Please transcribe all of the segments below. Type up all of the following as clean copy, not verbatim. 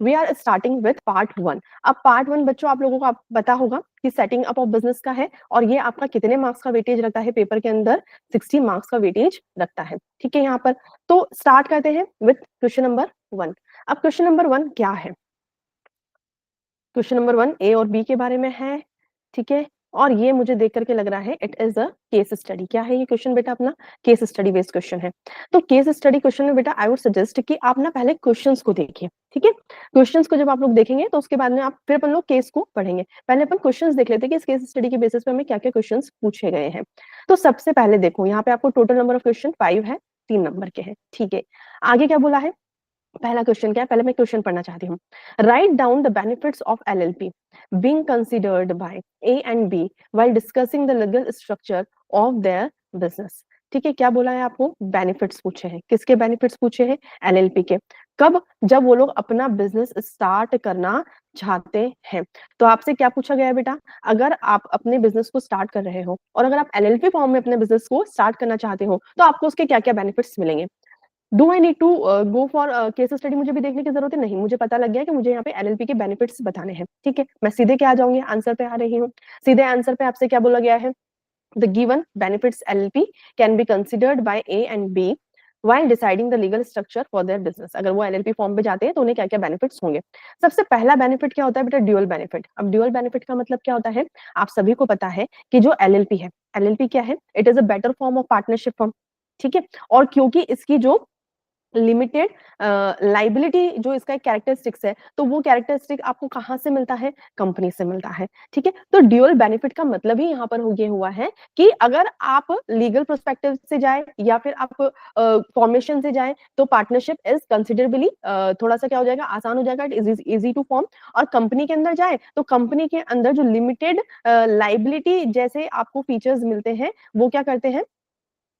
We are starting with part 1। अब part 1 बच्चों आप लोगों को पता होगा कि सेटिंग अप ऑफ बिजनेस का है, और ये आपका कितने मार्क्स का वेटेज रखता है पेपर के अंदर, 60 मार्क्स का वेटेज रखता है। ठीक है, यहाँ पर तो स्टार्ट करते हैं विथ क्वेश्चन नंबर 1। अब क्वेश्चन नंबर 1 क्या है? क्वेश्चन नंबर 1 ए और बी के बारे में है। ठीक है, और ये मुझे देख करके लग रहा है it is a case study. क्या है ये क्वेश्चन बेटा? अपना केस स्टडी बेस्ड क्वेश्चन है। तो केस स्टडी क्वेश्चन में बेटा आई वुड सजेस्ट कि आप ना पहले क्वेश्चंस को देखिए। ठीक है, क्वेश्चंस को जब आप लोग देखेंगे तो उसके बाद में आप फिर अपन लोग केस को पढ़ेंगे। पहले अपन क्वेश्चंस देख लेते हैं कि इस केस स्टडी के बेसिस पे हमें क्या क्या क्वेश्चंस पूछे गए हैं। तो सबसे पहले देखो यहाँ पे आपको टोटल नंबर ऑफ क्वेश्चन 5 है, 3 नंबर के हैं। ठीक है, आगे क्या बोला है? पहला क्वेश्चन क्या है? पहले मैं क्वेश्चन पढ़ना चाहती हूँ। Write down the benefits of LLP being considered by A and B while discussing the legal structure of their business. ठीक है, क्या बोला है आपको? बेनिफिट्स पूछे हैं। किसके बेनिफिट्स पूछे हैं? एलएलपी के। कब? जब वो लोग अपना बिजनेस स्टार्ट करना चाहते हैं। तो आपसे क्या पूछा गया है बेटा? अगर आप अपने बिजनेस को स्टार्ट कर रहे हो और अगर आप एलएलपी फॉर्म में अपने बिजनेस को स्टार्ट करना चाहते हो तो आपको उसके क्या क्या बेनिफिट्स मिलेंगे। Do I need to go for case study? मुझे भी देखने की जरूरत है? नहीं, मुझे पता लग गया कि मुझे यहाँ पे एलएलपी के बेनिफिट्स बताने हैं। ठीक है, मैं सीधे क्या आ जाऊंगी? आंसर पे आ रही हूँ। सीधे आंसर पे आपसे क्या बोला गया है? The given benefits LLP can be considered by A and B while deciding the legal structure for their business। अगर वो एलएलपी फॉर्म पे जाते हैं तो उन्हें क्या क्या बेनिफिट्स होंगे। सबसे पहला बेनिफिट क्या होता है बेटा? Dual benefit. अब ड्यूअल बेनिफिट का मतलब क्या होता है? आप सभी को पता है कि जो एलएलपी है, एलएलपी क्या है? It is a better form of partnership form. ठीक है, और क्योंकि इसकी जो लिमिटेड लाइबिलिटी जो इसका एक कैरेक्टरिस्टिक्स है, तो वो कैरेक्टरिस्टिक आपको कहाँ से मिलता है? कंपनी से मिलता है। ठीक है, तो ड्यूअल बेनिफिट का मतलब ही यहाँ पर ये हुआ है कि अगर आप लीगल पर्सपेक्टिव से जाए या फिर आप फॉर्मेशन से जाए तो पार्टनरशिप इज कंसिडरेबली थोड़ा सा क्या हो जाएगा? आसान हो जाएगा, it is easy to form. और कंपनी के अंदर जाए तो कंपनी के अंदर जो लिमिटेड लाइबिलिटी जैसे आपको फीचर्स मिलते हैं वो क्या करते हैं?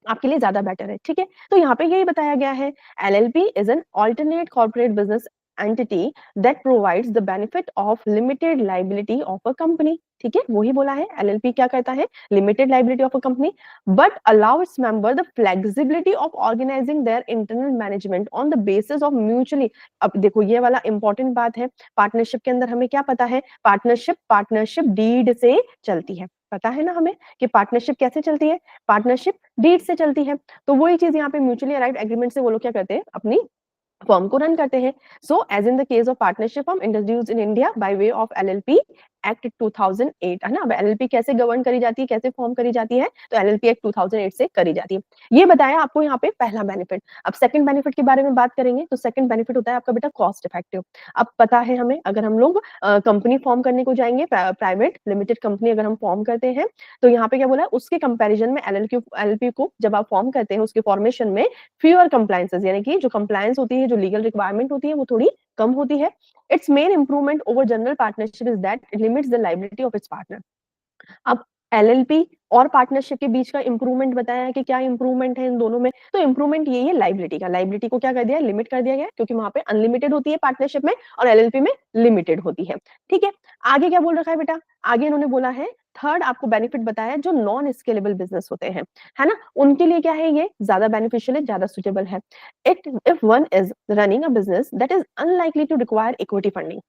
आपके लिए ज्यादा बेटर है। ठीक है, तो यहाँ पे यही बताया गया है, LLP is an alternate corporate business entity that provides the benefit of limited liability of a company. ठीक है, वही बोला है, एलएलपी क्या करता है? Limited liability of a company but allow its member the flexibility of organizing their internal management on the basis of mutually. अब देखो ये वाला इंपॉर्टेंट बात है, पार्टनरशिप के अंदर हमें क्या पता है? पार्टनरशिप पार्टनरशिप डीड से चलती है। पता है ना हमें कि पार्टनरशिप कैसे चलती है? पार्टनरशिप डीड से चलती है। तो वही चीज यहाँ पे म्यूचुअली अराइव्ड एग्रीमेंट से वो लोग क्या करते हैं? अपनी फर्म को रन करते हैं। So as in the case of partnership firm introduced in India by way of LLP act 2008, है ना। अब एलएलपी कैसे गवर्न करी जाती है, कैसे फॉर्म करी जाती है? तो एलएलपी एक्ट 2008 से करी जाती है। ये बताया आपको यहाँ पे पहला बेनिफिट। अब सेकंड बेनिफिट के बारे में बात करेंगे तो सेकंड बेनिफिट होता है आपका बेटा कॉस्ट इफेक्टिव। अब पता है हमें, अगर हम लोग कंपनी फॉर्म करने को जाएंगे, प्राइवेट लिमिटेड कंपनी अगर हम फॉर्म करते हैं तो यहाँ पे क्या बोला है? उसके कंपेरिजन में एलएलपी को जब आप फॉर्म करते हैं उसके फॉर्मेशन में फ्यूअर कंप्लायंसेस, यानी कि जो कंप्लायंस होती है, जो लीगल रिक्वायरमेंट होती है वो थोड़ी कम होती है। It's main improvement over general partnership is that it limits the liability of its partner. अब एलएलपी और पार्टनरशिप के बीच का इंप्रूवमेंट बताया है कि क्या इंप्रूवमेंट है इन दोनों में? तो इंप्रूवमेंट यही है लाइबिलिटी का। लाइबिलिटी को क्या कर दिया है? लिमिट कर दिया गया है, क्योंकि वहां पे अनलिमिटेड होती है पार्टनरशिप में और एलएलपी में लिमिटेड होती है। ठीक है, आगे क्या बोल रखा है बेटा? आगे इन्होंने बोला है थर्ड आपको बेनिफिट बताया जो नॉन स्केलेबल बिजनेस होते हैं, है ना, उनके लिए क्या है? ये ज्यादा बेनिफिशियल है, ज्यादा सुटेबल है। It if one is running a business that is unlikely to require equity funding.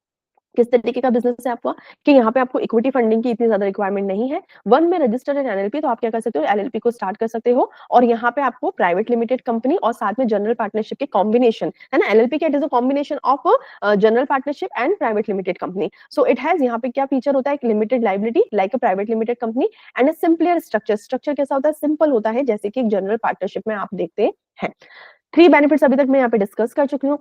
किस तरीके का बिजनेस है आपका कि यहाँ पे आपको इक्विटी फंडिंग की इतनी ज्यादा रिक्वायरमेंट नहीं है। वन में रजिस्टर्ड इन एलएलपी तो आप क्या कर सकते हो? एलएलपी को स्टार्ट कर सकते हो, और यहाँ पे आपको प्राइवेट लिमिटेड कंपनी और साथ में जनरल पार्टनरशिप के कॉम्बिनेशन, है ना। एलएलपी क्या? It is a combination of general partnership and private limited company. So it has यहाँ पे क्या फीचर होता है? एक limited liability like a private limited company and a simpler structure. Structure कैसा होता है? सिंपल होता है, जैसे कि एक जनरल पार्टनरशिप में आप देखते हैं। थ्री बेनिफिट्स अभी तक मैं यहाँ पे डिस्कस कर चुकी हूँ।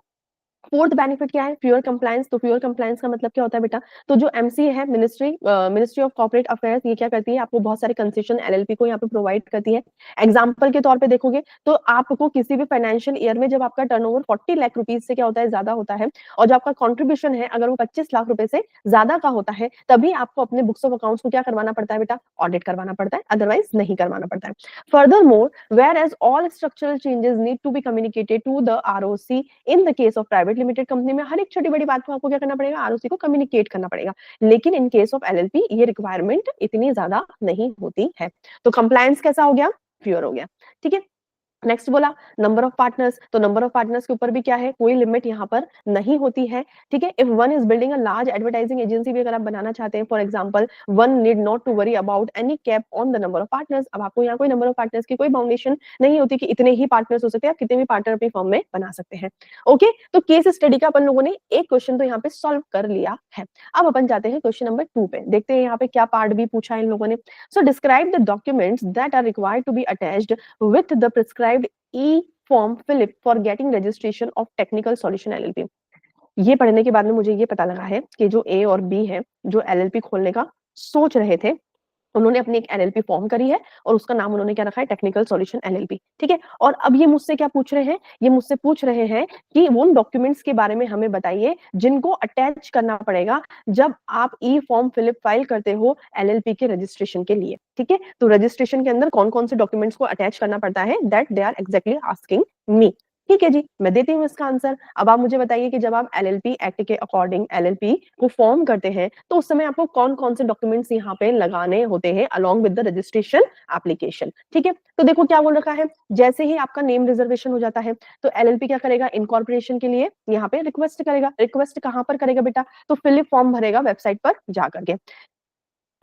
फोर्थ बेनिफिट क्या है? Pure compliance. तो प्योर कंप्लायंस का मतलब क्या होता है बेटा? तो जो एमसीए है, मिनिस्ट्री ऑफ कॉर्पोरेट अफेयर्स, ये क्या करती है? आपको बहुत सारे कंसेशन एलएलपी को यहाँ पे प्रोवाइड करती है। एग्जाम्पल के तौर पे देखोगे तो आपको किसी भी फाइनेंशियल ईयर में जब आपका टर्नओवर 40 लाख रुपीज से क्या होता है? ज्यादा होता है, और जो आपका कॉन्ट्रीब्यूशन है अगर वो 25 लाख रुपए से ज्यादा का होता है, तभी आपको अपने बुक्स ऑफ अकाउंट्स को क्या करवाना पड़ता है बेटा? ऑडिट करवाना पड़ता है, अदरवाइज नहीं करवाना पड़ता है। Furthermore, whereas all structural changes need to be communicated to the ROC, in the case of private limited company में हर एक छोटी बड़ी बात को आपको क्या करना पड़ेगा? आरओसी को कम्युनिकेट करना पड़ेगा। लेकिन इन केस ऑफ एलएलपी ये रिक्वायरमेंट इतनी ज्यादा नहीं होती है। तो कंप्लायंस कैसा हो गया? प्योर हो गया। ठीक है, नेक्स्ट बोला नंबर ऑफ पार्टनर्स, तो नंबर ऑफ पार्टनर्स के ऊपर भी क्या है, कोई लिमिट यहाँ पर नहीं होती है, ठीक है। If one is building a large advertising agency भी अगर आप बनाना चाहते हैं, for example one need not to worry about any cap on the number of partners. अब आपको यहाँ कोई नंबर ऑफ पार्टनर्स की कोई बाउंडेशन नहीं होती कि इतने ही पार्टनर्स हो सकते हैं, आप कितने भी पार्टनर अपनी फर्म में बना सकते हैं। ओके, तो केस स्टडी का अपन लोगों ने एक क्वेश्चन तो यहाँ पे सॉल्व कर लिया है। अब अपन जाते हैं क्वेश्चन नंबर 2 पे, देखते हैं यहाँ पे क्या पार्ट भी पूछा है इन लोगों ने। So describe the documents that are required to be attached with the prescribed e form FiLLiP for getting registration of technical solution LLP. ये पढ़ने के बाद में मुझे ये पता लगा है कि जो ए और बी है, जो एलएलपी खोलने का सोच रहे थे, उन्होंने अपनी एक एलएलपी फॉर्म करी है और उसका नाम उन्होंने क्या रखा है, टेक्निकल सॉल्यूशन एलएलपी, ठीक है। और अब ये मुझसे क्या पूछ रहे हैं, ये मुझसे पूछ रहे हैं कि उन डॉक्यूमेंट्स के बारे में हमें बताइए जिनको अटैच करना पड़ेगा जब आप ई फॉर्म फिलिप फाइल करते हो एलएलपी के रजिस्ट्रेशन के लिए, ठीक है। तो रजिस्ट्रेशन के अंदर कौन कौन से डॉक्यूमेंट्स को अटैच करना पड़ता है, that they are exactly asking me. ठीक है जी, मैं देती हूँ इसका आंसर। अब आप मुझे बताइए कि जब आप एलएलपी एक्ट के अकॉर्डिंग एलएलपी को फॉर्म करते हैं तो उस समय आपको कौन कौन से डॉक्यूमेंट्स यहाँ पे लगाने होते हैं along with the registration application, ठीक है। तो देखो क्या बोल रखा है, जैसे ही आपका नेम रिजर्वेशन हो जाता है तो एलएलपी क्या करेगा, इनकॉर्पोरेशन के लिए यहाँ पे रिक्वेस्ट करेगा। रिक्वेस्ट कहाँ पर करेगा बेटा, तो फिलिप फॉर्म भरेगा वेबसाइट पर जाकर के।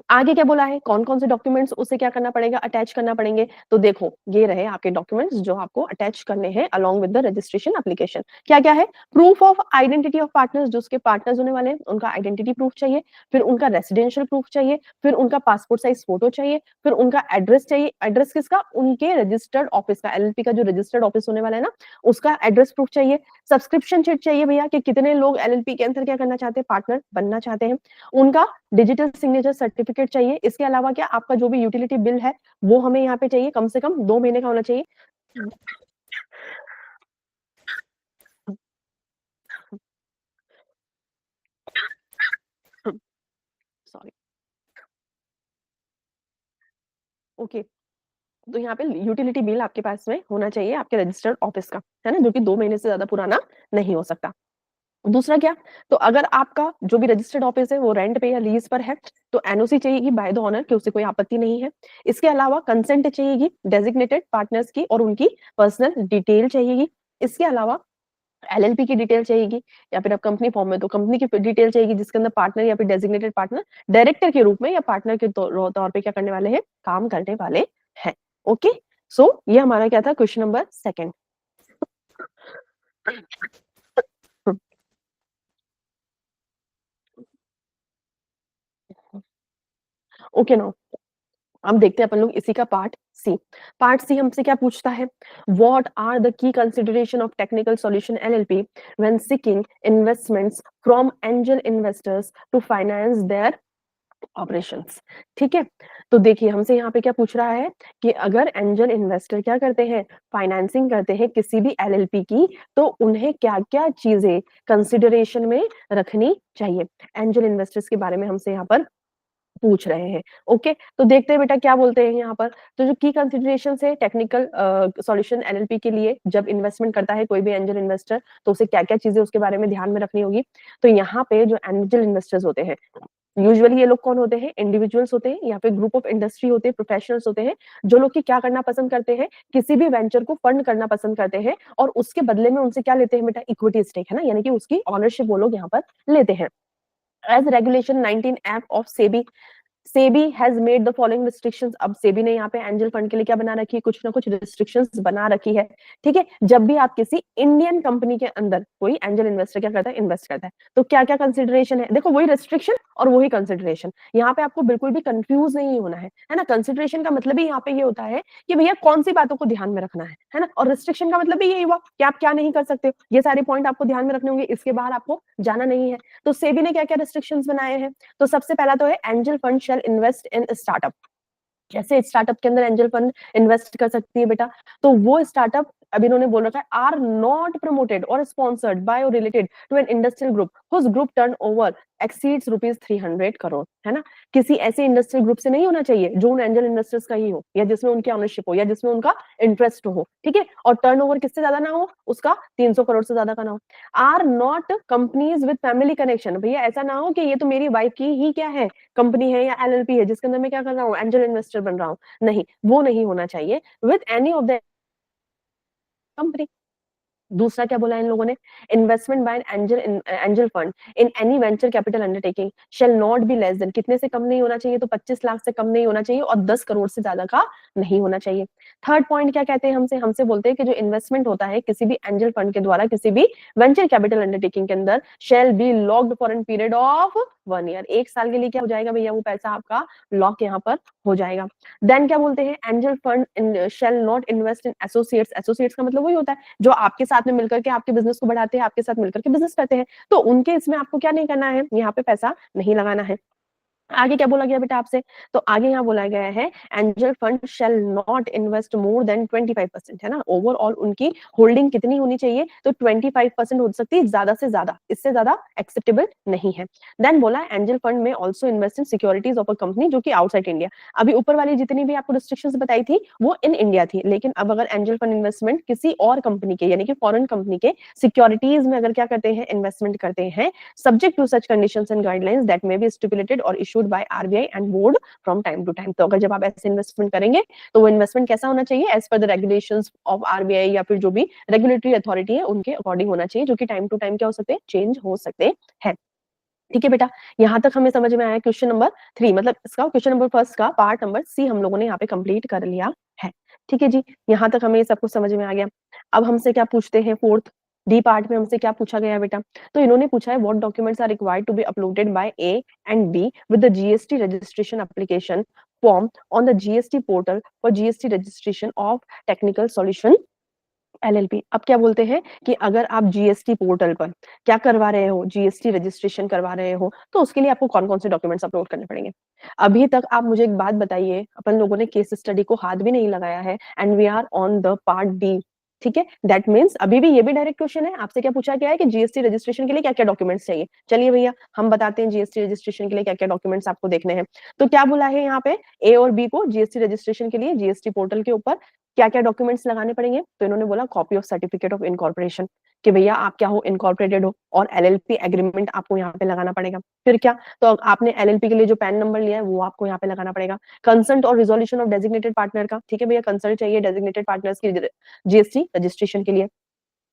आगे क्या बोला है, कौन कौन से डॉक्यूमेंट्स उसे क्या करना पड़ेगा, अटैच करना पड़ेंगे। तो देखो ये रहे आपके डॉक्यूमेंट्स जो आपको अटैच करने हैं along with the registration application. क्या क्या है, proof of identity of partners, जो उसके पार्टनर्स होने वाले हैं उनका आइडेंटिटी प्रूफ चाहिए, फिर उनका रेसिडेंशियल प्रूफ चाहिए, फिर उनका पासपोर्ट साइज फोटो चाहिए, फिर उनका एड्रेस चाहिए। एड्रेस किसका, उनके रजिस्टर्ड ऑफिस का, एलएलपी का जो रजिस्टर्ड ऑफिस होने वाला है ना, उसका एड्रेस प्रूफ चाहिए। सब्सक्रिप्शन शीट चाहिए भैया कि कितने लोग एलएलपी के अंदर क्या करना चाहते हैं, पार्टनर बनना चाहते हैं। उनका डिजिटल सिग्नेचर सर्टिफिकेट चाहिए। इसके अलावा क्या, आपका जो भी यूटिलिटी बिल है वो हमें यहाँ पे चाहिए, कम से कम 2 महीने का होना चाहिए। Sorry, okay. तो यहाँ पे यूटिलिटी बिल आपके पास में होना चाहिए आपके रजिस्टर्ड ऑफिस का, है ना, जो कि 2 महीने से ज्यादा पुराना नहीं हो सकता। दूसरा क्या, तो अगर आपका जो भी रजिस्टर्ड ऑफिस है वो रेंट पे या लीज पर है तो एनओसी चाहिएगी बाय द ओनर कि उसे कोई आपत्ति नहीं है। इसके अलावा कंसेंट चाहिएगी डेजिग्नेटेड पार्टनर्स की और उनकी पर्सनल डिटेल चाहिएगी। इसके अलावा एलएलपी की डिटेल चाहिएगी, या फिर आप कंपनी फॉर्म में तो कंपनी की डिटेल चाहिएगी जिसके अंदर पार्टनर या फिर डेजिग्नेटेड पार्टनर डायरेक्टर के रूप में या पार्टनर के तौर पे क्या करने वाले हैं, काम करने वाले हैं। ओके, सो ये हमारा क्या था, क्वेश्चन नंबर 2। ओके नो, अब देखते हैं अपन लोग इसी का पार्ट सी। पार्ट सी हमसे क्या पूछता है, what are the key consideration of technical solution LLP when seeking investments from angel investors to finance their operations. ठीक है, तो देखिए हमसे यहाँ पे क्या पूछ रहा है कि अगर एंजल इन्वेस्टर क्या करते हैं, फाइनेंसिंग करते हैं किसी भी एलएलपी की, तो उन्हें क्या क्या चीजें कंसिडरेशन में रखनी चाहिए। एंजल इन्वेस्टर्स के बारे में हमसे यहाँ पर पूछ रहे हैं। ओके, तो देखते हैं बेटा क्या बोलते हैं यहाँ पर। तो जो की कंसिडरेशन है टेक्निकल सॉल्यूशन एलएलपी के लिए, जब इन्वेस्टमेंट करता है कोई भी एंजल इन्वेस्टर तो उसे क्या क्या चीजें उसके बारे में ध्यान में रखनी होगी। तो यहाँ पे जो एंजल इन्वेस्टर्स होते हैं, यूजुअली ये लोग कौन होते हैं, इंडिविजुअल्स होते हैं या फिर ग्रुप ऑफ इंडस्ट्री होते हैं, प्रोफेशनल्स होते हैं, जो लोग की क्या करना पसंद करते हैं, किसी भी वेंचर को फंड करना पसंद करते हैं और उसके बदले में उनसे क्या लेते हैं बेटा, इक्विटी स्टेक, है ना, यानी कि उसकी ऑनरशिप वो लोग यहाँ पर लेते हैं। As regulation 19 F of SEBI, SEBI has made the following restrictions. अब सेबी ने यहाँ पे एंजल फंड के लिए क्या बना रखी है, कुछ ना कुछ रिस्ट्रिक्शंस बना रखी है। ठीक है, जब भी आप किसी इंडियन कंपनी के अंदर कोई एंजल इन्वेस्टर क्या करता है, इन्वेस्ट करता है, तो क्या क्या कंसिडरेशन है, देखो वही रिस्ट्रिक्शन और वही कंसिडरेशन। यहाँ पे आपको बिल्कुल भी कंफ्यूज नहीं होना है ना। कंसिडरेशन का मतलब ही यहाँ पे ये होता है कि भैया कौन सी बातों को ध्यान में रखना है ना, और रिस्ट्रिक्शन का मतलब भी यही हुआ कि आप क्या नहीं कर सकते, ये सारे पॉइंट आपको ध्यान में रखने होंगे, इसके बाहर आपको जाना नहीं है। तो सेबी ने क्या क्या रिस्ट्रिक्शंस बनाए हैं, तो सबसे पहला तो है angel fund shall invest in startup. कैसे स्टार्टअप के अंदर एंजल फंड इन्वेस्ट कर सकती है बेटा, तो वो स्टार्टअप अभी इन्होंने बोल रखा है are not promoted or sponsored by or related to an industrial group whose group turnover exceeds rupees 300 crore, है ना। किसी ऐसे इंडस्ट्रियल ग्रुप से नहीं होना चाहिए जो उन एंजल इन्वेस्टर्स का ही हो, या जिसमें उनकी ऑनरशिप हो, या जिसमें उनका इंटरेस्ट हो, ठीक है, और टर्नओवर किससे ज्यादा ना हो, उसका 300 करोड़ से ज्यादा का ना हो। Are not companies with family connection, भैया ऐसा ना हो कि ये तो मेरी वाइफ की ही क्या है, कंपनी है या एलएलपी है जिसके अंदर मैं क्या कर रहा हूँ, एंजल इन्वेस्टर बन रहा हूँ, नहीं, वो नहीं होना चाहिए। With any of the company. दूसरा क्या बोला इन लोगों ने, investment by Angel fund in any venture capital undertaking shall not be less than, कितने से कम नहीं होना चाहिए, तो 25 लाख से कम नहीं होना चाहिए और 10 करोड़ से ज्यादा का नहीं होना चाहिए। थर्ड पॉइंट क्या कहते हैं हमसे, हमसे बोलते हैं कि जो इन्वेस्टमेंट होता है किसी भी एंजल फंड के द्वारा किसी भी वेंचर कैपिटल अंडरटेकिंग के अंदर, shall be locked for an period of 1 year, 1 साल के लिए क्या हो जाएगा भैया, वो पैसा आपका लॉक यहाँ पर हो जाएगा। देन क्या बोलते हैं, angel fund shall not invest in associates, associates का मतलब वही होता है जो आपके साथ में मिलकर के आपके बिजनेस को बढ़ाते हैं, आपके साथ मिलकर के बिजनेस करते हैं, तो उनके इसमें आपको क्या नहीं करना है, यहाँ पे पैसा नहीं लगाना है। आगे क्या बोला गया बेटा आपसे, तो आगे यहाँ बोला गया है angel fund shall not invest more than 25%, है ना, ओवरऑल उनकी होल्डिंग कितनी होनी चाहिए, तो 25% हो सकती है, ज्यादा से ज्यादा, इससे ज्यादा एक्सेप्टेबल नहीं है। देन बोला एंजल फंड में also invest in securities of a company जो कि आउटसाइड इंडिया, अभी ऊपर वाली जितनी भी आपको रिस्ट्रिक्शंस बताई थी वो इन इंडिया थी, लेकिन अब अगर एंजल फंड इन्वेस्टमेंट किसी और कंपनी के यानी कि फॉरेन कंपनी के सिक्योरिटीज में अगर क्या करते हैं, इन्वेस्टमेंट करते हैं, subject to such conditions and guidelines that may be stipulated और issued by RBI and board from time to time, तो अगर जब आप ऐसे इन्वेस्टमेंट करेंगे तो वो इन्वेस्टमेंट कैसा होना चाहिए, as per the regulations of RBI या फिर जो भी रेगुलेटरी अथॉरिटी है उनके अकॉर्डिंग होना चाहिए, जो कि टाइम टू टाइम क्या हो सकते हैं, चेंज हो सकते हैं। ठीक है बेटा, यहाँ तक हमें समझ में आया क्वेश्चन नंबर 3, मतलब इसका क्वेश्चन नंबर फर्स्ट का पार्ट नंबर सी हम लोगों ने यहाँ पे कंप्लीट कर लिया है। ठीक है जी, यहाँ तक हमें सब कुछ समझ में आ गया। अब हमसे क्या पूछते हैं, फोर्थ डी पार्ट में हमसे क्या पूछा गया बेटा, तो इन्होंने पूछा है what documents are required to be uploaded by A and B with the GST registration application form on the GST portal for GST registration of technical solution LLP. अब क्या बोलते हैं कि अगर आप जीएसटी पोर्टल पर क्या करवा रहे हो, जीएसटी रजिस्ट्रेशन करवा रहे हो, तो उसके लिए आपको कौन कौन से डॉक्यूमेंट्स अपलोड करने पड़ेंगे। अभी तक आप मुझे एक बात बताइए, अपन लोगों ने केस स्टडी को हाथ भी नहीं लगाया है and we are on the part D. ठीक है, दैट मीन्स अभी भी ये भी डायरेक्ट क्वेश्चन है, आपसे क्या पूछा गया है कि जीएसटी रजिस्ट्रेशन के लिए क्या क्या डॉक्यूमेंट्स चाहिए। चलिए भैया हम बताते हैं जीएसटी रजिस्ट्रेशन के लिए क्या क्या डॉक्यूमेंट्स आपको देखने हैं। तो क्या बोला है यहाँ पे, ए और बी को जीएसटी रजिस्ट्रेशन के लिए जीएसटी पोर्टल के ऊपर क्या क्या डॉक्यूमेंट्स लगाने पड़ेंगे, तो इन्होंने बोला copy of certificate of incorporation, कि भैया आप क्या हो, इनकॉर्पोरेटेड हो, और एलएलपी एग्रीमेंट आपको यहाँ पे लगाना पड़ेगा। फिर क्या, तो आपने एलएलपी के लिए जो पैन नंबर लिया है वो आपको यहाँ पे लगाना पड़ेगा। कंसल्ट और रिजोल्यूशन ऑफ डेजिग्नेटेड पार्टनर का, ठीक है भैया, कंसल्ट चाहिए डेजिग्नेटेड पार्टनर्स की जीएसटी रजिस्ट्रेशन के लिए।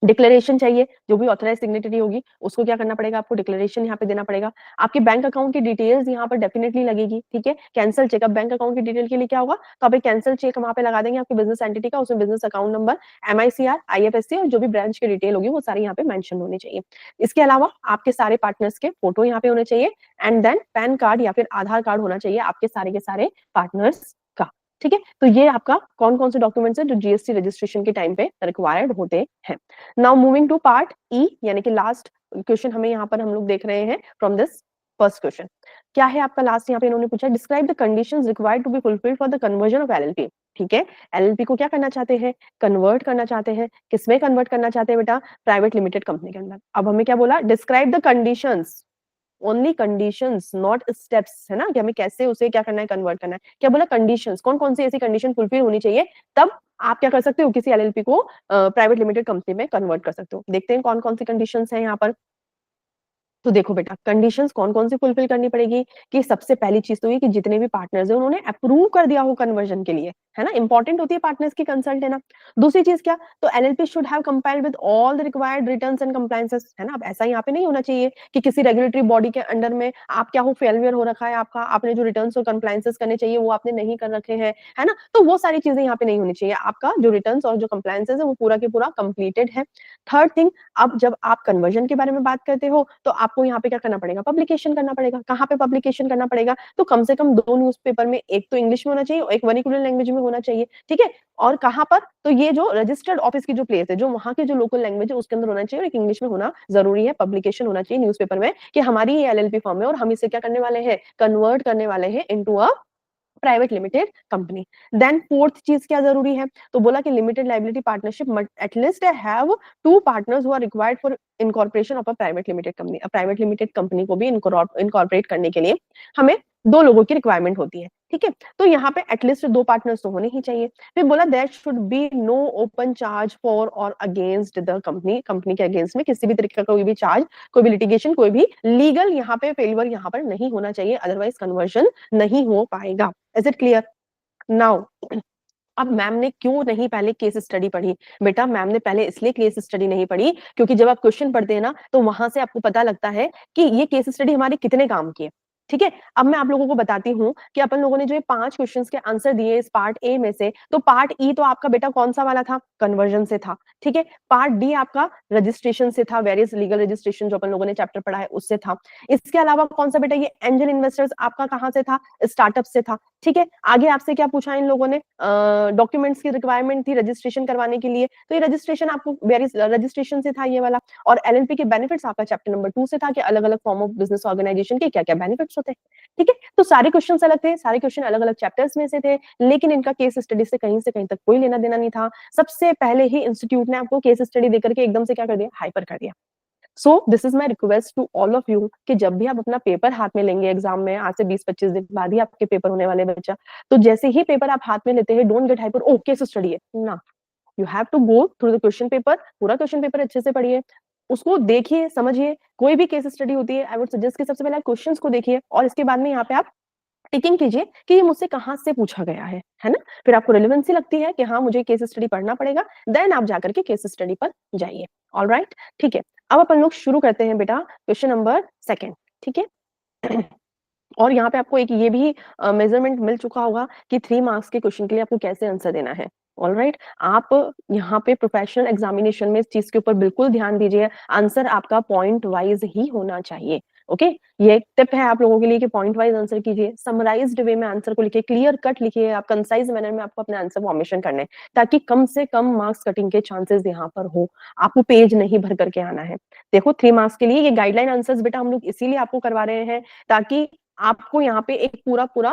डिक्लेरेशन चाहिए, जो भी ऑथराइज सिग्नेटरी होगी उसको क्या करना पड़ेगा, आपको डिक्लेरेशन यहाँ पे देना पड़ेगा। आपके बैंक अकाउंट की डिटेल्स यहाँ पर डेफिनेटली लगेगी। ठीक है, कैंसल चेक, अब बैंक अकाउंट की डिटेल के लिए क्या होगा, तो आप एक कैंसल चेक वहां पे लगा देंगे आपके बिजनेस एंटिटी का, उसमें business account number, MICR, IFSC और जो भी ब्रांच की डिटेल होगी वो सारी यहाँ पे मेंशन होनी चाहिए। इसके अलावा आपके सारे पार्टनर्स के फोटो यहाँ पे होने चाहिए एंड देन पैन कार्ड या फिर आधार कार्ड होना चाहिए आपके सारे के सारे पार्टनर्स का। ठीक है, तो ये आपका कौन कौन से डॉक्यूमेंट्स है जो जीएसटी रजिस्ट्रेशन के टाइम पे रिक्वायर्ड होते हैं। नाउ मूविंग टू पार्ट ई, यानी कि लास्ट क्वेश्चन हमें यहाँ पर हम लोग देख रहे हैं फ्रॉम दिस फर्स्ट क्वेश्चन। क्या है आपका लास्ट, यहाँ पे इन्होंने पूछा describe the conditions required to be fulfilled for the conversion of LLP. ठीक है, एलएलपी को क्या करना चाहते हैं, कन्वर्ट करना चाहते हैं, किसमें कन्वर्ट करना चाहते हैं बेटा, प्राइवेट लिमिटेड कंपनी के अंदर। अब हमें क्या बोला, describe the conditions, only conditions not steps, है ना, कि हमें कैसे उसे क्या करना है, कन्वर्ट करना है। क्या बोला, कंडीशंस, कौन कौन सी ऐसी कंडीशन फुलफिल होनी चाहिए, तब आप क्या कर सकते हो, किसी एलएलपी को प्राइवेट लिमिटेड कंपनी में कन्वर्ट कर सकते हो। देखते हैं कौन कौन सी कंडीशंस हैं यहाँ पर। तो देखो बेटा, कंडीशंस कौन कौन सी फुलफिल करनी पड़ेगी, कि सबसे पहली चीज तो ये कि जितने भी पार्टनर्स हैं उन्होंने अप्रूव कर दिया हो कन्वर्जन के लिए, है ना, इंपॉर्टेंट होती है पार्टनर्स की कंसल्ट लेना। दूसरी चीज क्या, तो LLP should have compiled with all the required returns and compliances, है ना। अब ऐसा यहाँ पे नहीं होना चाहिए कि किसी रेगुलेटरी बॉडी के अंडर में आप क्या हो, फेलियर हो रखा है आपका, आपने जो रिटर्न्स और कंप्लायंसेस करने चाहिए वो आपने नहीं कर रखे हैं, है ना, तो वो सारी चीजें यहाँ पे नहीं होनी चाहिए। आपका जो रिटर्न्स और जो कंप्लायंसेस है वो पूरा के पूरा कंप्लीटेड है। थर्ड थिंग, अब जब आप कन्वर्जन के बारे में बात करते हो तो आपको यहाँ पे क्या करना पड़ेगा, पब्लिकेशन करना पड़ेगा। कहाँ पे पब्लिकेशन करना पड़ेगा, तो कम से कम 2 न्यूज़पेपर में, एक तो इंग्लिश में होना चाहिए और एक वर्नाक्युलर लैंग्वेज में होना चाहिए। ठीक है, और कहाँ पर, तो ये जो रजिस्टर्ड ऑफिस की जो प्लेस है, जो वहां की जो लोकल लैंग्वेज है उसके अंदर होना चाहिए, और एक इंग्लिश में होना जरूरी है। पब्लिकेशन होना चाहिए न्यूज़पेपर में कि हमारी ये एलएलपी फॉर्म है और हम इसे क्या करने वाले हैं, कन्वर्ट करने वाले हैं into a private limited company. Then fourth चीज क्या जरूरी है, तो बोला कि limited liability partnership at least have 2 partners who are required for incorporation of a private limited company. Private limited company को भी इनकॉर्पोरेट करने के लिए हमें 2 लोगों की रिक्वायरमेंट होती है। ठीक है, तो यहाँ पे एटलीस्ट 2 पार्टनर्स तो होने ही चाहिए। फिर बोला there should be no open charge for or against the company, company के अगेंस्ट में किसी भी तरीके का कोई भी चार्ज, कोई भी लिटिगेशन, कोई भी लीगल यहाँ पे फेलियर यहाँ पर नहीं होना चाहिए, अदरवाइज कन्वर्जन नहीं हो पाएगा। Is it clear? Now, अब मैम ने क्यों नहीं पहले केस स्टडी पढ़ी? बेटा मैम ने पहले इसलिए केस स्टडी नहीं पढ़ी क्योंकि जब आप क्वेश्चन पढ़ते हैं ना तो वहां से आपको पता लगता है कि ये केस स्टडी हमारे कितने काम की है। ठीक है, अब मैं आप लोगों को बताती हूँ कि अपन लोगों ने जो ये 5 क्वेश्चंस के आंसर दिए इस पार्ट ए में से, तो पार्ट ई तो आपका बेटा कौन सा वाला था? कन्वर्जन से था। ठीक है, पार्ट डी आपका रजिस्ट्रेशन से था, वेरियस लीगल रजिस्ट्रेशन जो अपन लोगों ने चैप्टर पढ़ा है उससे था। इसके अलावा कौन सा बेटा ये एंजल इन्वेस्टर्स आपका कहाँ से था? स्टार्टअप से था। ठीक है, आगे आपसे क्या पूछा इन लोगों ने? डॉक्यूमेंट्स की रिक्वायरमेंट थी रजिस्ट्रेशन करवाने के लिए, तो ये रजिस्ट्रेशन आपको वेरियस रजिस्ट्रेशन से था ये वाला। और एलएलपी के बेनिफिट्स आपका चैप्टर नंबर 2 से था कि अलग अलग फॉर्म ऑफ बिजनेस ऑर्गेनाइजेशन के क्या क्या बेनिफिट्स होते हैं। ठीक है, तो सारे क्वेश्चन अलग थे, सारे क्वेश्चन अलग अलग चैप्टर्स में से थे, लेकिन इनका केस स्टडी से कहीं तक कोई लेना देना नहीं था। सबसे पहले ही इंस्टीट्यूट ने आपको केस स्टडी देकर के एकदम से क्या कर दिया? हाइपर कर दिया। So this is my request to all of you कि जब भी आप अपना पेपर हाथ में लेंगे एग्जाम में, आज से 20-25 दिन बाद ही आपके पेपर होने वाले बच्चा, तो जैसे ही पेपर आप हाथ में लेते हैं, डोंट गेट हाइपर, ओ केस स्टडी है ना। You have to go through the question paper, पूरा क्वेश्चन पेपर अच्छे से पढ़िए, उसको देखिए, समझिए। कोई भी केस स्टडी होती है, आई वुड सजेस्ट कि सबसे पहले क्वेश्चंस को देखिए और इसके बाद में यहाँ पे आप टिकिंग कीजिए कि ये मुझसे कहाँ से पूछा गया है ना? फिर आपको रिलेवेंसी लगती है कि हाँ, मुझे केस स्टडी पढ़ना पड़ेगा, देन आप जाकर के केस स्टडी पर जाइए। ऑलराइट, ठीक है। अब अपन लोग शुरू करते हैं बेटा क्वेश्चन नंबर 2, ठीक है? और यहाँ पे आपको एक ये भी मेजरमेंट मिल चुका होगा कि 3 मार्क्स के क्वेश्चन के लिए आपको कैसे आंसर देना है। ऑलराइट, आप यहाँ पे प्रोफेशनल एग्जामिनेशन में इस चीज के ऊपर बिल्कुल ध्यान दीजिए, आंसर आपका पॉइंट वाइज ही होना चाहिए। ओके, ये एक टिप है आप लोगों के लिए कि पॉइंट वाइज आंसर कीजिए, समराइज्ड वे में आंसर को लिखिए, क्लियर कट लिखिए, आप कंसाइज मैनर में आपको अपने आंसर फॉर्मेशन करने हैं, ताकि कम से कम मार्क्स कटिंग के चांसेस यहाँ पर हो। आपको पेज नहीं भर करके आना है। देखो 3 मार्क्स के लिए ये गाइडलाइन आंसर्स बेटा हम लोग इसीलिए आपको करवा रहे हैं ताकि आपको यहाँ पे एक पूरा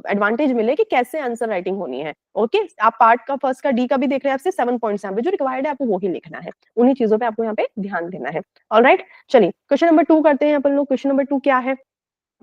एडवांटेज मिले कि कैसे आंसर राइटिंग होनी है। ओके, आप पार्ट का फर्स्ट का डी का भी देख रहे हैं, आपसे 7 पॉइंट्स यहाँ पे जो रिक्वायर्ड है आपको वही लिखना है, उन्हीं चीजों पे आपको यहाँ पे ध्यान देना है। ऑलराइट, चलिए क्वेश्चन नंबर 2 करते हैं अपन लोग। क्वेश्चन नंबर 2 क्या है?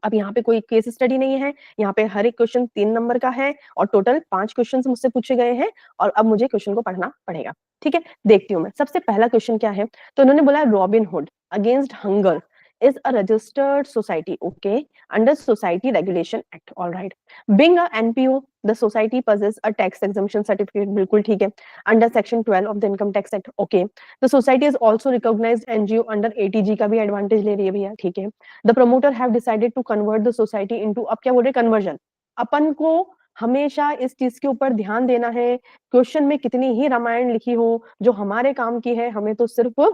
अब यहाँ पे कोई केस स्टडी नहीं है, यहाँ पे हर एक क्वेश्चन 3 नंबर का है और टोटल 5 क्वेश्चन मुझसे पूछे गए हैं और अब मुझे क्वेश्चन को पढ़ना पड़ेगा। ठीक है, देखती हूँ मैं। सबसे पहला क्वेश्चन क्या है? तो इन्होंने बोला robin hood against hunger is a registered society, okay, under Society Regulation Act, all right. Being a NPO, the society possesses a tax exemption certificate, बिल्कुल ठीक है, under Section 12 of the Income Tax Act, okay. The society is also recognized NGO under ATG का भी advantage ले रही है भैया, ठीक है. The promoter have decided to convert the society into, अब क्या बोल रहे? कन्वर्जन। अपन को हमेशा इस चीज के ऊपर ध्यान देना है, क्वेश्चन में कितनी ही रामायण लिखी हो, जो हमारे काम की है, हमें तो सिर्फ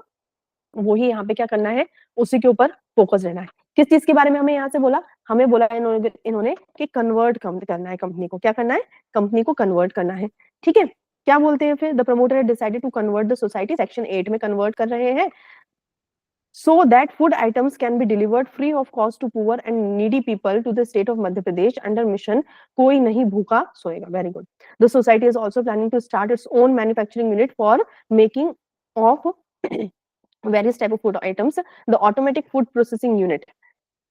वही यहाँ पे क्या करना है, उसी के ऊपर फोकस रहना है। किस चीज के बारे में हमें यहाँ से बोला? हमें बोला इन्होंने कि कन्वर्ट करना है कंपनी को। क्या करना है? कंपनी को कन्वर्ट करना है। ठीक है, क्या बोलते हैं फिर? The promoter had decided to convert the society, section 8 में कन्वर्ट कर रहे हैं, so that food items can be delivered free of cost to poor and needy people to the state of Madhya Pradesh under mission koi nahi bhuka soega. Very good. The society is also planning to start its own manufacturing unit for making of various type of food items. The automatic food processing unit,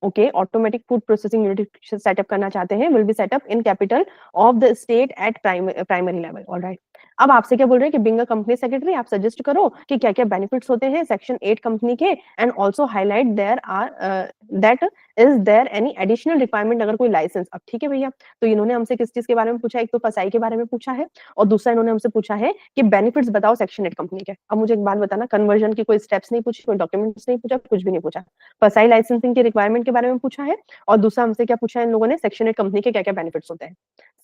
okay, automatic food processing unit setup करना चाहते हैं, will be setup in capital of the state at primary level. Alright, अब आपसे क्या बोल रहे हैं कि बिंग अ कंपनी सेक्रेटरी आप सजेस्ट करो कि क्या क्या बेनिफिट्स होते हैं सेक्शन 8 कंपनी के, and also highlight there are that is there any additional requirement अगर कोई लाइसेंस। अब ठीक है भैया, तो इन्होंने हमसे किस चीज के बारे में पूछा? एक तो फसाई के बारे में पूछा है और दूसरा इन्होंने हमसे पूछा है कि बेनिफिट्स बताओ सेक्शन 8 कंपनी के। अब मुझे एक बात बताना, कन्वर्जन की कोई स्टेप्स नहीं पूछी, कोई डॉक्यूमेंट्स नहीं पूछा, कुछ भी नहीं पूछा, फसाई लाइसेंसिंग के रिक्वायरमेंट के बारे में पूछा है और दूसरा हमसे क्या पूछा है इन लोगों ने? सेक्शन 8 कंपनी के क्या क्या बेनिफिट्स होते हैं।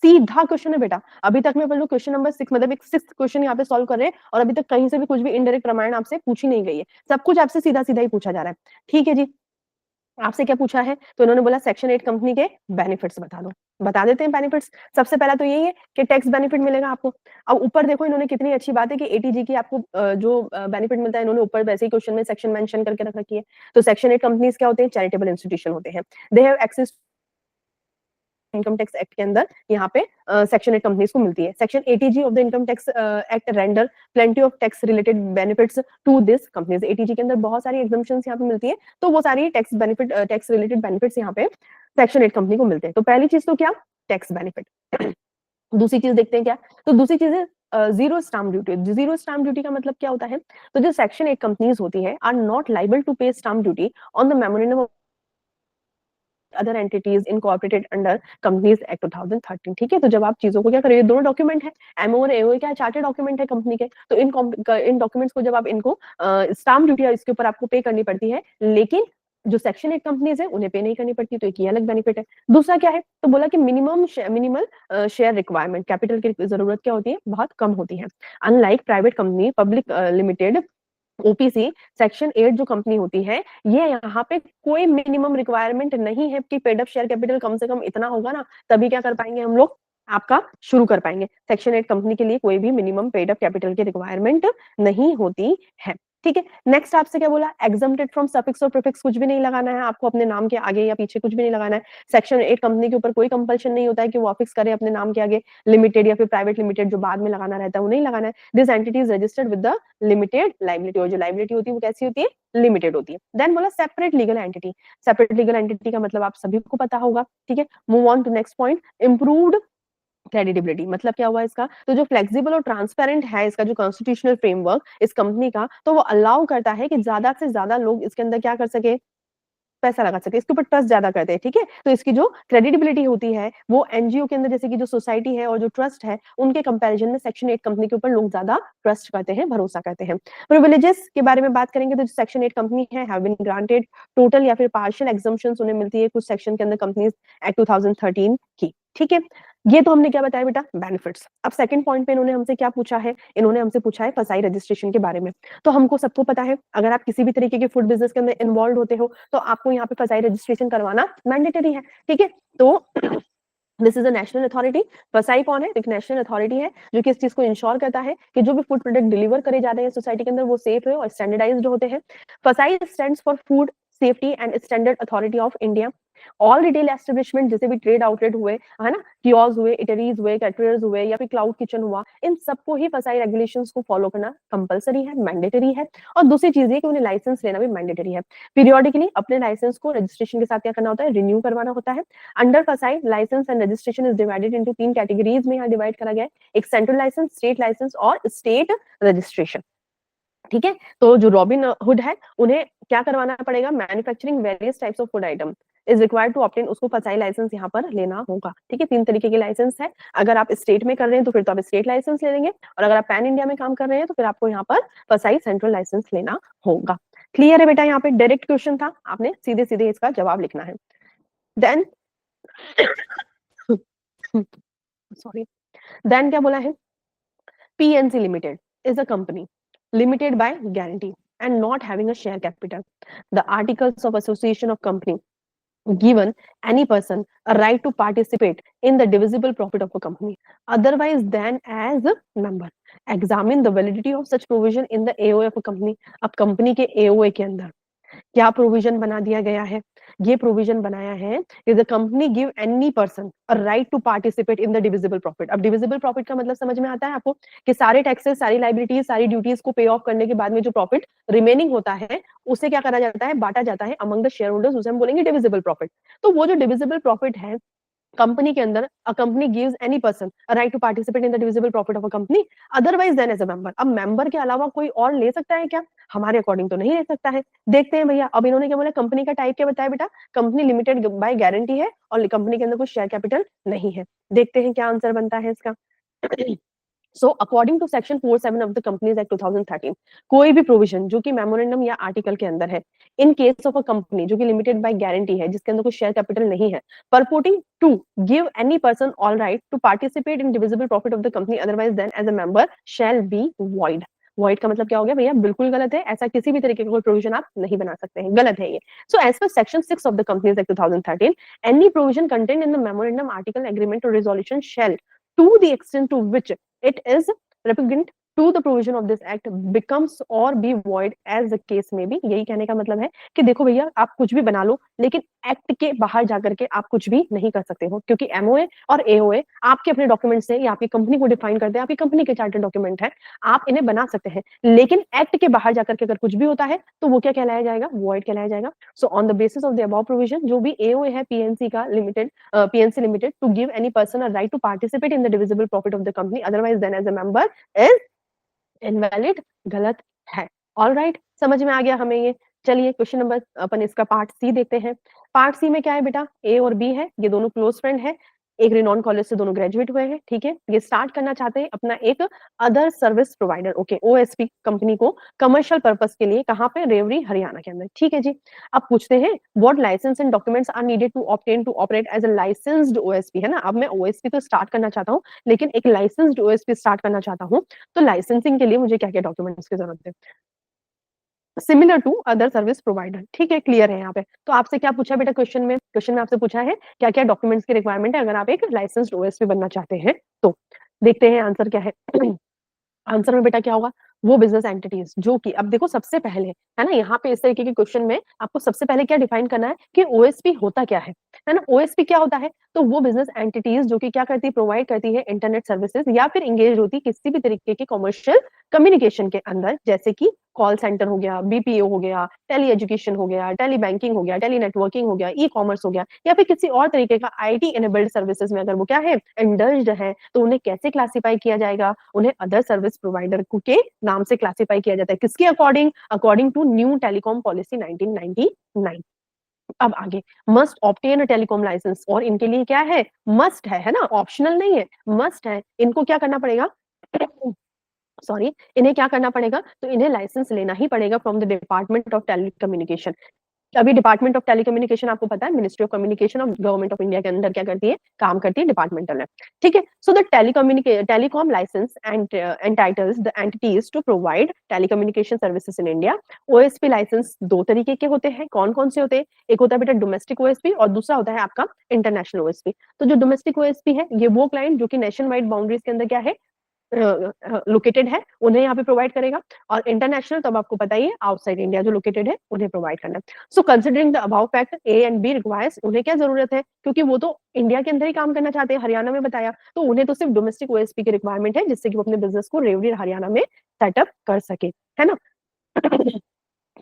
सीधा क्वेश्चन है बेटा। अभी तक मैं बोलूं क्वेश्चन नंबर 6 मतलब एक 6th क्वेश्चन यहाँ पे सॉल्व कर रहे हैं और अभी तक कहीं से भी कुछ भी इनडायरेक्ट रामायण आपसे पूछी नहीं गई है, सब कुछ आपसे सीधा सीधा ही पूछा जा रहा है। ठीक है जी, आपसे क्या पूछा है? तो इन्होंने बोला सेक्शन 8 कंपनी के बेनिफिट्स बता दो। बता देते हैं बेनिफिट्स। सबसे पहला तो यही है कि टैक्स बेनिफिट मिलेगा आपको। अब ऊपर देखो इन्होंने कितनी अच्छी बात है कि एटीजी की आपको जो बेनिफिट मिलता है, इन्होंने ऊपर वैसे ही क्वेश्चन में सेक्शन मेंशन करके रख रखी है। तो सेक्शन 8 कंपनीज क्या होते हैं? चैरिटेबल इंस्टीट्यूशन होते हैं। They have access income tax act के अंदर यहाँ पे सेक्शन 8 कंपनीज को मिलती है। Section 80G of the income tax act render plenty of tax related benefits to this companies. Eighty G के अंदर बहुत सारी एग्जम्पशंस यहाँ पे मिलती है, तो वो सारी tax benefit tax related benefits यहाँ पे सेक्शन 8 कंपनी को मिलते हैं। तो पहली चीज तो क्या? Tax benefit. दूसरी चीज देखते हैं क्या? तो दूसरी चीज है zero stamp duty. Zero stamp duty का मतलब क्या होता है? तो जो सेक्शन 8 कंपनीज होती है आर नॉट लाइबल टू पे stamp duty on the memorandum other entities incorporated under companies act 2013। ठीक है, तो जब आप चीजों को क्या करेंगे, दोनों डॉक्यूमेंट है, एमओ और एओ क्या चार्टेड डॉक्यूमेंट है कंपनी के, तो इन डॉक्यूमेंट्स को जब आप इनको स्टाम्प ड्यूटी इसके ऊपर आपको पे करनी पड़ती है, लेकिन जो सेक्शन 8 कंपनीज है उन्हें पे नहीं करनी पड़ती, तो एक ये अलग बेनिफिट है। दूसरा क्या है, तो बोला कि मिनिमल शेयर रिक्वायरमेंट, कैपिटल की जरूरत क्या होती है, बहुत कम होती है। Unlike private company, public limited, OPC, section 8 जो कंपनी होती है, ये यहाँ पे कोई मिनिमम रिक्वायरमेंट नहीं है कि पेड अप शेयर कैपिटल कम से कम इतना होगा ना, तभी क्या कर पाएंगे हम लोग, आपका शुरू कर पाएंगे। सेक्शन 8 कंपनी के लिए कोई भी मिनिमम पेड अप कैपिटल की रिक्वायरमेंट नहीं होती है। ठीक है, नेक्स्ट आपसे क्या बोला, एग्जम्प्टेड फ्रॉम सफिक्स और प्रीफिक्स, कुछ भी नहीं लगाना है आपको, अपने नाम के आगे या पीछे कुछ भी नहीं लगाना है। सेक्शन 8 कंपनी के ऊपर कोई कंपल्शन नहीं होता है कि वो अफिक्स करे अपने नाम के आगे लिमिटेड या फिर प्राइवेट लिमिटेड, जो बाद में लगाना रहता है वो नहीं लगाना है। This entity is registered with the limited liability, और जो लाइबिलिटी होती है वो कैसी होती है, लिमिटेड होती है। देन बोला separate legal entity, separate legal entity का मतलब आप सभी को पता होगा। ठीक है, move on to next point, improved creditability, मतलब क्या हुआ इसका, तो जो फ्लेक्सिबल और ट्रांसपेरेंट है इसका जो कॉन्स्टिट्यूशनल फ्रेमवर्क इस कंपनी का, तो वो अलाउ करता है कि ज्यादा से ज्यादा लोग इसके अंदर क्या कर सके, पैसा लगा सके, इसके ऊपर ट्रस्ट ज्यादा करते हैं। ठीक है, तो इसकी जो क्रेडिटेबिलिटी होती है वो एनजीओ के अंदर, जैसे कि जो सोसाइटी है और जो ट्रस्ट है, उनके कंपैरिजन में सेक्शन 8 कंपनी के ऊपर लोग ज्यादा ट्रस्ट करते हैं, भरोसा करते हैं। प्रिविलेजेस के बारे में बात करेंगे तो जो सेक्शन 8 कंपनी है हैव बीन ग्रांटेड टोटल या फिर पार्शियल एग्जम्पशंस उन्हें मिलती है कुछ सेक्शन के अंदर कंपनीज एक्ट 2013 की। ठीक है, ये तो हमने क्या बताया बेटा, बेनिफिट्स। अब सेकंड पॉइंट पे इन्होंने हमसे क्या पूछा है, इन्होंने हमसे पूछा है फसाई रजिस्ट्रेशन के बारे में। तो हमको सबको पता है, अगर आप किसी भी तरीके के फूड बिजनेस के अंदर इन्वॉल्व होते हो तो आपको यहाँ पे फसाई रजिस्ट्रेशन करवाना मैंडेटरी है। ठीक है, तो this is a national authority. फसाई कौन है, एक नेशनल अथॉरिटी है जो कि इस चीज को इंश्योर करता है कि जो भी फूड प्रोडक्ट डिलीवर करे जा रहे हैं सोसाइटी के अंदर वो सेफ है और स्टैंडर्डाइज्ड होते हैं। फसाई stands for food safety and standard authority of India. All retail establishment, जैसे भी ट्रेड आउटलेट हुए, है ना, कियोस्क हुए, इटरीज हुए, कैटरर्स हुए या फिर क्लाउड किचन हुआ, इन सबको ही फसाई रेगुलेशंस को फॉलो करना कंपलसरी है, मैंडेटरी है। और दूसरी चीज ये कि उन्हें लाइसेंस लेना भी मैंडेटरी है। पीरियोडिकली अपने लाइसेंस को रजिस्ट्रेशन के साथ क्या करना होता है, रिन्यू करवाना होता है। Under FSSAI license and registration is divided into 3 categories में यहाँ डिवाइड करा गया है, एक सेंट्रल लाइसेंस, स्टेट लाइसेंस और स्टेट रजिस्ट्रेशन। ठीक है, तो जो रॉबिन हुड है उन्हें क्या करवाना पड़ेगा, manufacturing various types of food item is required to obtain, उसको फसाई लाइसेंस यहाँ पर लेना होगा। ठीक है, 3 तरीके के लाइसेंस है, अगर आप स्टेट में कर रहे हैं तो फिर तो आप स्टेट लाइसेंस ले लेंगे, और अगर आप पैन इंडिया में काम कर रहे हैं तो फिर आपको यहाँ पर फसाई सेंट्रल लाइसेंस लेना होगा। क्लियर है बेटा, यहाँ पे डायरेक्ट क्वेश्चन था, आपने सीधे सीधे इसका जवाब लिखना है। देन सॉरी, देन क्या बोला है, PNC Limited is a company limited by guarantee and not having a share capital. The articles of association of company given any person a right to participate in the divisible profit of a company otherwise than as a member. Examine the validity of such provision in the AOA of a company. अब company के AOA के अंदर क्या provision बना दिया गया है, ये प्रोविजन बनाया है, is the company give any person a right to participate in the divisible profit. अब डिविजिबल प्रॉफिट का मतलब समझ में आता है आपको, कि सारे टैक्सेस, सारी लाइबिलिटीज, सारी ड्यूटीज को पे ऑफ करने के बाद में जो प्रॉफिट रिमेनिंग होता है उसे क्या करा जाता है, बांटा जाता है अमंग द शेयर होल्डर्स, उसे हम बोलेंगे डिविजिबल प्रॉफिट। तो वो जो डिविजिबल प्रॉफिट है कंपनी के अंदर, a company gives any person a right to participate in the divisible profit of a company otherwise than as a member. अब मेंबर के अलावा कोई और ले सकता है क्या, हमारे अकॉर्डिंग तो नहीं ले सकता है। देखते हैं भैया, अब इन्होंने क्या बोला, कंपनी का टाइप क्या बताया बेटा, कंपनी लिमिटेड बाय गारंटी है और कंपनी के अंदर कोई शेयर कैपिटल नहीं है। देखते हैं क्या आंसर बनता है इसका। So according to section 47 of the companies act 2013, कोई भी प्रोविजन जो कि मेमोरेंडम या आर्टिकल के अंदर है, in case of a company जो कि लिमिटेड बाय गारंटी है, जिसके अंदर कोई शेयर कैपिटल नहीं है, purporting to give any person all right to participate in divisible profit of the company otherwise than as a member shall be void. Void का मतलब क्या हो गया भैया, बिल्कुल गलत है, ऐसा किसी भी तरीके का कोई प्रोविजन आप नहीं बना सकते हैं, गलत है ये। So as per section 6 of the companies act 2013, any provision contained in the memorandum article agreement और resolution shall to the extent to which it is repugnant to the provision of this act becomes or be void as the case may be। यही कहने का मतलब है कि देखो भैया, आप कुछ भी बना लो लेकिन एक्ट के बाहर जाकर के आप कुछ भी नहीं कर सकते हो, क्योंकि एमओए और एओए आपके अपने डॉक्यूमेंट से या आपकी कंपनी को डिफाइन करते हैं, आपकी कंपनी के चार्टर्ड डॉक्यूमेंट है, आप इन्हें बना सकते हैं, लेकिन एक्ट के बाहर जाकर के अगर कुछ भी होता है तो वो क्या कहलाया जाएगा, वॉइड कहलाया जाएगा। So on the basis of the above provision, जो भी एओए है पीएनसी का limited, PNC Limited to give any person a right to participate in the divisible profit of the company otherwise than as a member is invalid, गलत है। All right, समझ में आ गया हमें ये। चलिए क्वेश्चन नंबर अपन इसका पार्ट सी देखते हैं। पार्ट सी में क्या है बेटा, ए और बी है, ये दोनों क्लोज फ्रेंड है, एक रिनॉन कॉलेज से दोनों ग्रेजुएट हुए हैं, ठीक है। ये स्टार्ट करना चाहते हैं अपना एक other service provider, okay, OSP company को कमर्शियल पर्पस के लिए, कहाँ पे, रेवड़ी हरियाणा के अंदर, ठीक है जी। अब पूछते हैं what license and documents are needed to obtain to operate as a licensed OSP, है ना। अब मैं ओएसपी तो स्टार्ट करना चाहता हूँ, लेकिन एक लाइसेंस्ड ओएसपी स्टार्ट करना चाहता हूँ, तो लाइसेंसिंग के लिए मुझे क्या क्या डॉक्यूमेंट्स की जरूरत है, similar to other service provider, ठीक है, क्लियर है यहाँ पे। तो आपसे क्या पूछा बेटा क्वेश्चन में आपसे पूछा है क्या क्या डॉक्यूमेंट्स की रिक्वायरमेंट है अगर आप एक लाइसेंस्ड ओएसपी बनना चाहते हैं। तो देखते हैं आंसर क्या है। आंसर में बेटा क्या होगा, वो बिजनेस एंटिटीज जो कि, अब देखो सबसे पहले, है ना, यहाँ पे इस तरीके के क्वेश्चन में आपको सबसे पहले क्या डिफाइन करना है कि ओएसपी होता क्या है ना। ओएसपी क्या होता है, तो वो बिजनेस एंटिटीज जो कि क्या करती है, प्रोवाइड करती है इंटरनेट सर्विसेज या फिर इंगेज होती है किसी भी तरीके के कमर्शियल कम्युनिकेशन के अंदर, जैसे कि कॉल सेंटर हो गया, बीपीओ हो गया, टेली एजुकेशन हो गया, टेली बैंकिंग हो गया, टेली नेटवर्किंग हो गया, ई कॉमर्स हो गया, या फिर किसी और तरीके का आईटी इनेबल्ड सर्विसेज में अगर वो क्या है, इंडल्ज्ड है, तो उन्हें कैसे क्लासिफाई किया जाएगा, उन्हें अदर सर्विस प्रोवाइडर के नाम से क्लासिफाई किया जाता है, किसके according, according to new telecom policy 1999। अब आगे, must obtain a telecom license, और इनके लिए क्या है, मस्ट है ना, ऑप्शनल नहीं है, मस्ट है, इनको क्या करना पड़ेगा, सॉरी, इन्हें क्या करना पड़ेगा, तो इन्हें लाइसेंस लेना ही पड़ेगा from the department of telecommunication. अभी डिपार्टमेंट ऑफ टेलीकम्युनिकेशन आपको पता है ministry of communication of government of India के अंदर क्या करती है, काम करती है, डिपार्टमेंटल है, ठीक है। So the telecom license and entitles the entities to provide telecommunication services in India. OSP license दो तरीके के होते हैं, कौन कौन से होते हैं, एक होता है बेटा डोमेस्टिक ओएसपी और दूसरा होता है आपका इंटरनेशनल ओएसपी। तो जो डोमेस्टिक ओएसपी है, ये वो क्लाइंट जो कि नेशन वाइड बाउंड्रीज के अंदर क्या है, लोकेटेड है, उन्हें यहाँ पे प्रोवाइड करेगा, और इंटरनेशनल तब आपको पता ही है आउटसाइड इंडिया जो लोकेटेड है उन्हें प्रोवाइड करना है। So considering the above fact, A and B requires, उन्हें क्या जरूरत है, क्योंकि वो तो इंडिया के अंदर ही काम करना चाहते हैं, हरियाणा में बताया, तो उन्हें तो सिर्फ डोमेस्टिक ओएसपी की रिक्वायरमेंट है, जिससे कि वो अपने बिजनेस को रेवड़ी हरियाणा में सेटअप कर सके, है ना।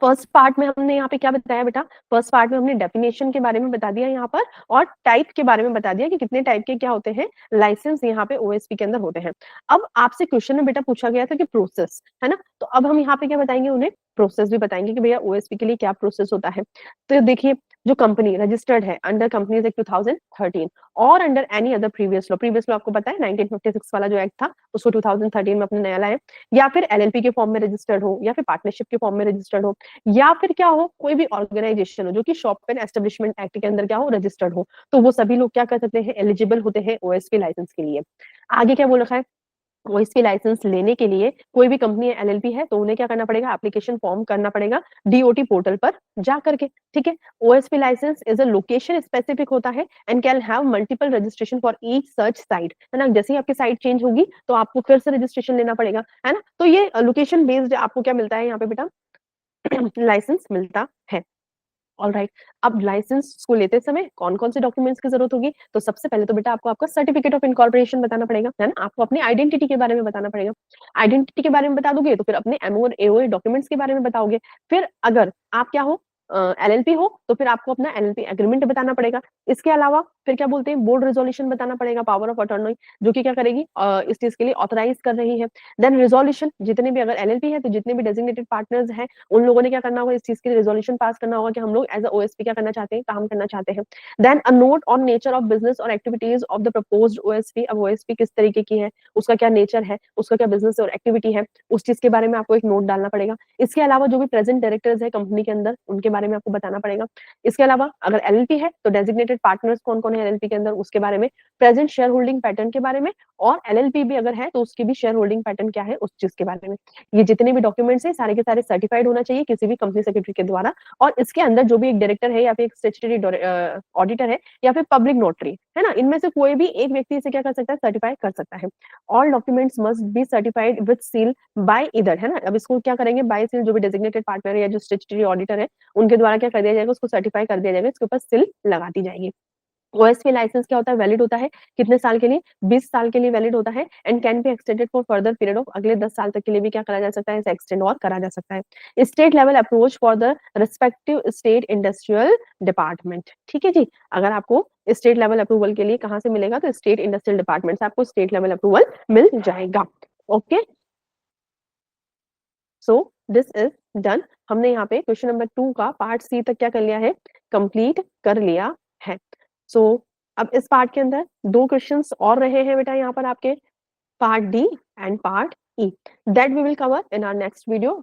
फर्स्ट पार्ट में हमने यहाँ पे क्या बताया बेटा, फर्स्ट पार्ट में हमने डेफिनेशन के बारे में बता दिया यहाँ पर, और टाइप के बारे में बता दिया कि कितने टाइप के क्या होते हैं लाइसेंस यहाँ पे ओएसपी के अंदर होते हैं। अब आपसे क्वेश्चन में बेटा पूछा गया था कि प्रोसेस, है ना, तो अब हम यहाँ पे क्या बताएंगे, उन्हें प्रोसेस भी बताएंगे कि भैया ओएसपी के लिए क्या प्रोसेस होता है। तो देखिए, जो कंपनी रजिस्टर्ड है अंडर कंपनीज एक्ट 2013 और under any other previous law आपको पता है 1956 वाला जो एक्ट था, उसको 2013 में अपने नया लाए, या फिर एलएलपी के फॉर्म में रजिस्टर्ड हो, या फिर पार्टनरशिप के फॉर्म में रजिस्टर्ड हो, या फिर क्या हो, कोई भी ऑर्गेनाइजेशन हो जो कि शॉप एंड एस्टेब्लिशमेंट एक्ट के अंदर क्या हो, रजिस्टर्ड हो, तो वो सभी लोग क्या कर सकते हैं, एलिजिबल होते हैं ओएसपी लाइसेंस के लिए। आगे क्या बोल रखा है, ओएसपी लाइसेंस लेने के लिए कोई भी कंपनी एलएलपी है तो उन्हें क्या करना पड़ेगा, एप्लीकेशन फॉर्म करना पड़ेगा डीओटी पोर्टल पर जा करके, ठीक है। OSP license is a location specific होता है and can have multiple registration for each search site, है ना। जैसे ही आपकी साइट चेंज होगी तो आपको फिर से रजिस्ट्रेशन लेना पड़ेगा, है ना। तो ये लोकेशन बेस्ड आपको क्या मिलता है यहाँ पे बेटा, लाइसेंस मिलता है। ऑल राइट, अब लाइसेंस को लेते समय कौन कौन से डॉक्यूमेंट्स की जरूरत होगी, तो सबसे पहले तो बेटा आपको आपका सर्टिफिकेट ऑफ इनकॉर्पोरेशन बताना पड़ेगा, है ना, आपको अपनी आइडेंटिटी के बारे में बताना पड़ेगा। आइडेंटिटी के बारे में बता दोगे तो फिर अपने एमओ और एओए डॉक्यूमेंट्स के बारे में बताओगे। फिर अगर आप क्या हो, एलएलपी हो, तो फिर आपको अपना एलएलपी एग्रीमेंट बताना पड़ेगा। इसके अलावा फिर क्या बोलते हैं, बोर्ड रेजोल्यूशन बताना पड़ेगा, पावर ऑफ अटॉर्नी, जो कि क्या करेगी, इस चीज के लिए ऑथराइज कर रही है। देन रिजोल्यूशन, जितने भी अगर एलएलपी है तो जितने भी डेजिग्नेटेड पार्टनर्स हैं उन लोगों ने क्या करना होगा, इस चीज के लिए रेजोल्यूशन पास करना होगा कि हम लोग एज अ ओएसपी क्या करना चाहते हैं, काम करना चाहते हैं। Then a note on nature of business और activities of the proposed OSP, अब ओएसपी किस तरीके की है, उसका क्या नेचर है, उसका क्या बिजनेस और एक्टिविटी है, उस चीज के बारे में आपको एक नोट डालना पड़ेगा। इसके अलावा जो भी प्रेजेंट डायरेक्टर्स है कंपनी के अंदर उनके बारे में आपको बताना पड़ेगा। इसके अलावा अगर एलएलपी है तो डेजिग्नेटेड पार्टनर्स कौन कौन है एलएलपी के अंदर, उसके बारे में, प्रेजेंट शेयर होल्डिंग पैटर्न के बारे में, और एलएलपी भी अगर है तो उसकी भी शेयर होल्डिंग पैटर्न क्या है उस चीज के बारे में। ये जितने भी डॉक्यूमेंट्स है सारे के सारे सर्टिफाइड होना चाहिए किसी भी कंपनी सेक्रेटरी के द्वारा, और इसके अंदर जो भी एक डायरेक्टर है या फिर एक स्टैट्यूटरी ऑडिटर है या फिर पब्लिक नोटरी, है ना, इनमें से कोई भी एक व्यक्ति इसे क्या कर सकता है, सर्टिफाई कर सकता है। All documents must be certified with seal by either, है ना। अब इसको क्या करेंगे, बाय सील, जो भी डेजिग्नेटेड पार्टनर है या जो स्टैट्यूटरी ऑडिटर है उनके द्वारा क्या कर दिया जाएगा, उसको सर्टिफाई कर दिया जाएगा, इसके ऊपर सील लगा दी जाएगी। ओएसपी लाइसेंस क्या होता है, वैलिड होता है कितने साल के लिए, 20 साल के लिए वैलिड होता है, and can be extended for further period of, अगले 10 साल तक के लिए भी क्या करा जा सकता है, इसे एक्सटेंड और करा जा सकता है। State level approach for the respective state industrial department, ठीक है जी। अगर आपको स्टेट लेवल अप्रूवल के लिए कहाँ से मिलेगा, तो स्टेट इंडस्ट्रियल डिपार्टमेंट से आपको स्टेट लेवल अप्रूवल मिल जाएगा। Okay, so this is done. हमने यहाँ पे क्वेश्चन नंबर 2 का पार्ट सी तक क्या कर लिया है, कंप्लीट कर लिया है। सो अब इस पार्ट के अंदर 2 क्वेश्चंस और रहे हैं बेटा यहाँ पर आपके, part D and part E, that we will cover in our next video.